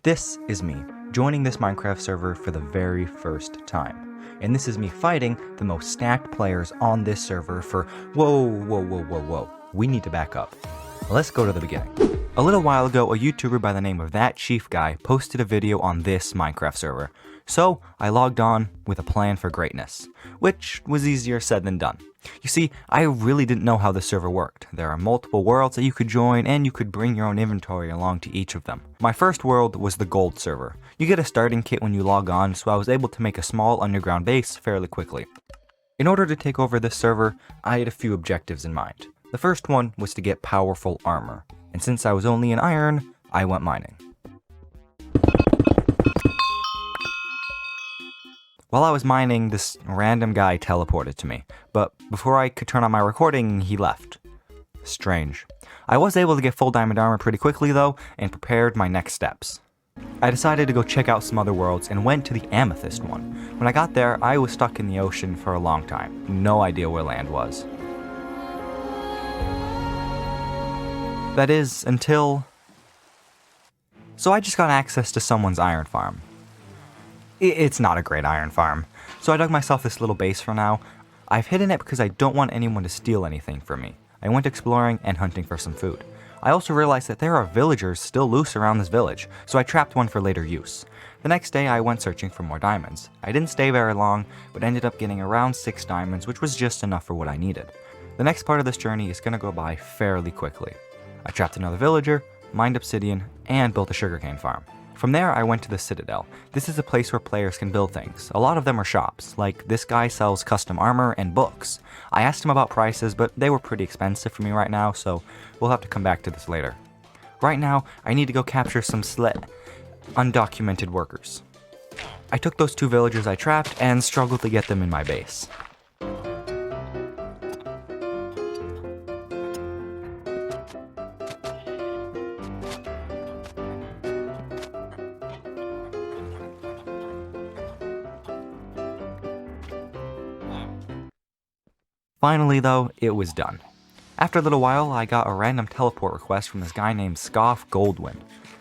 This is me, joining this Minecraft server for the very first time. And this is me fighting the most stacked players on this server for whoa. We need to back up. Let's go to the beginning. A little while ago, a YouTuber by the name of That Chief Guy posted a video on this Minecraft server. So I logged on with a plan for greatness, which was easier said than done. You see, I really didn't know how the server worked. There are multiple worlds that you could join, and you could bring your own inventory along to each of them. My first world was the gold server. You get a starting kit when you log on, so I was able to make a small underground base fairly quickly. In order to take over this server, I had a few objectives in mind. The first one was to get powerful armor, and since I was only in iron, I went mining. While I was mining, this random guy teleported to me, but before I could turn on my recording, he left. Strange. I was able to get full diamond armor pretty quickly though, and prepared my next steps. I decided to go check out some other worlds and went to the amethyst one. When I got there, I was stuck in the ocean for a long time. No idea where land was. That is, until... So I just got access to someone's iron farm. It's not a great iron farm, so I dug myself this little base for now. I've hidden it because I don't want anyone to steal anything from me. I went exploring and hunting for some food. I also realized that there are villagers still loose around this village, so I trapped one for later use. The next day I went searching for more diamonds. I didn't stay very long, but ended up getting around 6 diamonds, which was just enough for what I needed. The next part of this journey is going to go by fairly quickly. I trapped another villager, mined obsidian, and built a sugarcane farm. From there, I went to the Citadel. This is a place where players can build things. A lot of them are shops, like this guy sells custom armor and books. I asked him about prices, but they were pretty expensive for me right now, so we'll have to come back to this later. Right now, I need to go capture some undocumented workers. I took those 2 villagers I trapped and struggled to get them in my base. Finally though, it was done. After a little while, I got a random teleport request from this guy named Scoff Goldwyn.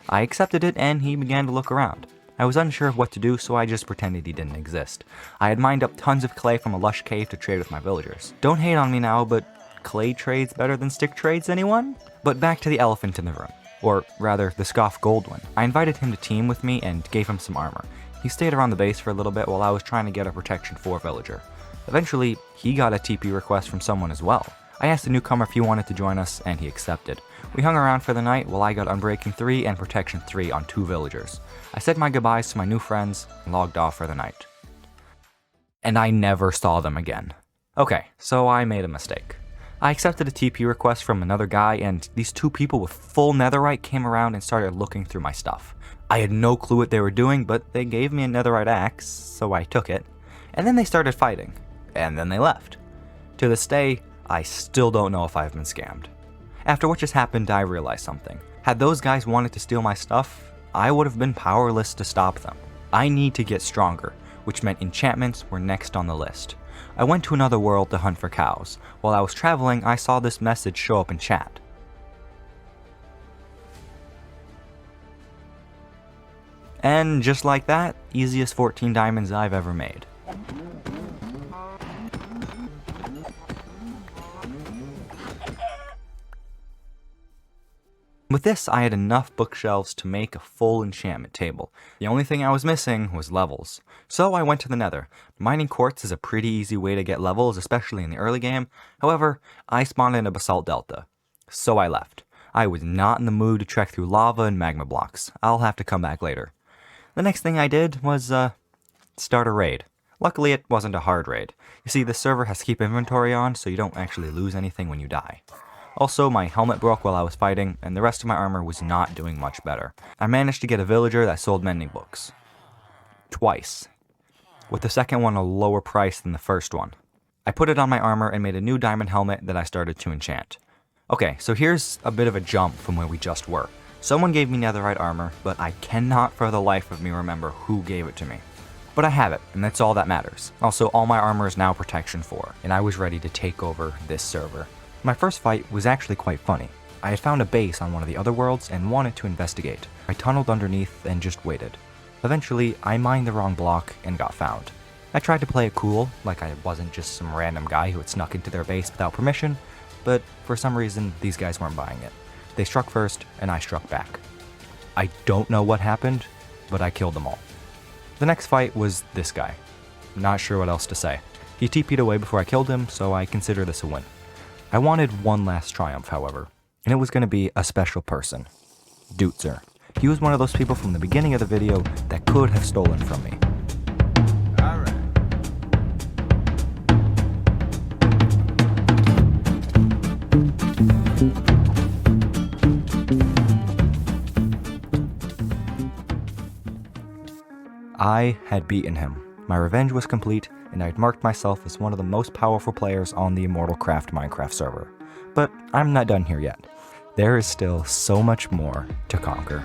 I accepted it and he began to look around. I was unsure of what to do, so I just pretended he didn't exist. I had mined up tons of clay from a lush cave to trade with my villagers. Don't hate on me now, but clay trades better than stick trades, anyone? But back to the elephant in the room. Or rather, the Scoff Goldwyn. I invited him to team with me and gave him some armor. He stayed around the base for a little bit while I was trying to get a protection 4 villager. Eventually, he got a TP request from someone as well. I asked the newcomer if he wanted to join us, and he accepted. We hung around for the night while I got Unbreaking 3 and Protection 3 on 2 villagers. I said my goodbyes to my new friends and logged off for the night. And I never saw them again. Okay, so I made a mistake. I accepted a TP request from another guy, and these 2 people with full netherite came around and started looking through my stuff. I had no clue what they were doing, but they gave me a netherite axe, so I took it. And then they started fighting. And then they left. To this day, I still don't know if I've been scammed. After what just happened, I realized something. Had those guys wanted to steal my stuff, I would have been powerless to stop them. I need to get stronger, which meant enchantments were next on the list. I went to another world to hunt for cows. While I was traveling, I saw this message show up in chat. And just like that, easiest 14 diamonds I've ever made. With this, I had enough bookshelves to make a full enchantment table. The only thing I was missing was levels. So I went to the nether. Mining quartz is a pretty easy way to get levels, especially in the early game. However, I spawned in a basalt delta. So I left. I was not in the mood to trek through lava and magma blocks. I'll have to come back later. The next thing I did was, start a raid. Luckily, it wasn't a hard raid. You see, the server has keep inventory on, so you don't actually lose anything when you die. Also, my helmet broke while I was fighting, and the rest of my armor was not doing much better. I managed to get a villager that sold mending books. Twice. With the second one a lower price than the first one. I put it on my armor and made a new diamond helmet that I started to enchant. Okay, so here's a bit of a jump from where we just were. Someone gave me netherite armor, but I cannot for the life of me remember who gave it to me. But I have it, and that's all that matters. Also, all my armor is now protection 4, and I was ready to take over this server. My first fight was actually quite funny. I had found a base on one of the other worlds and wanted to investigate. I tunneled underneath and just waited. Eventually, I mined the wrong block and got found. I tried to play it cool, like I wasn't just some random guy who had snuck into their base without permission, but for some reason, these guys weren't buying it. They struck first, and I struck back. I don't know what happened, but I killed them all. The next fight was this guy. Not sure what else to say. He TP'd away before I killed him, so I consider this a win. I wanted one last triumph, however, and it was going to be a special person. Dootzer. He was one of those people from the beginning of the video that could have stolen from me. I had beaten him. My revenge was complete, and I had marked myself as one of the most powerful players on the Immortal Craft Minecraft server. But I'm not done here yet. There is still so much more to conquer.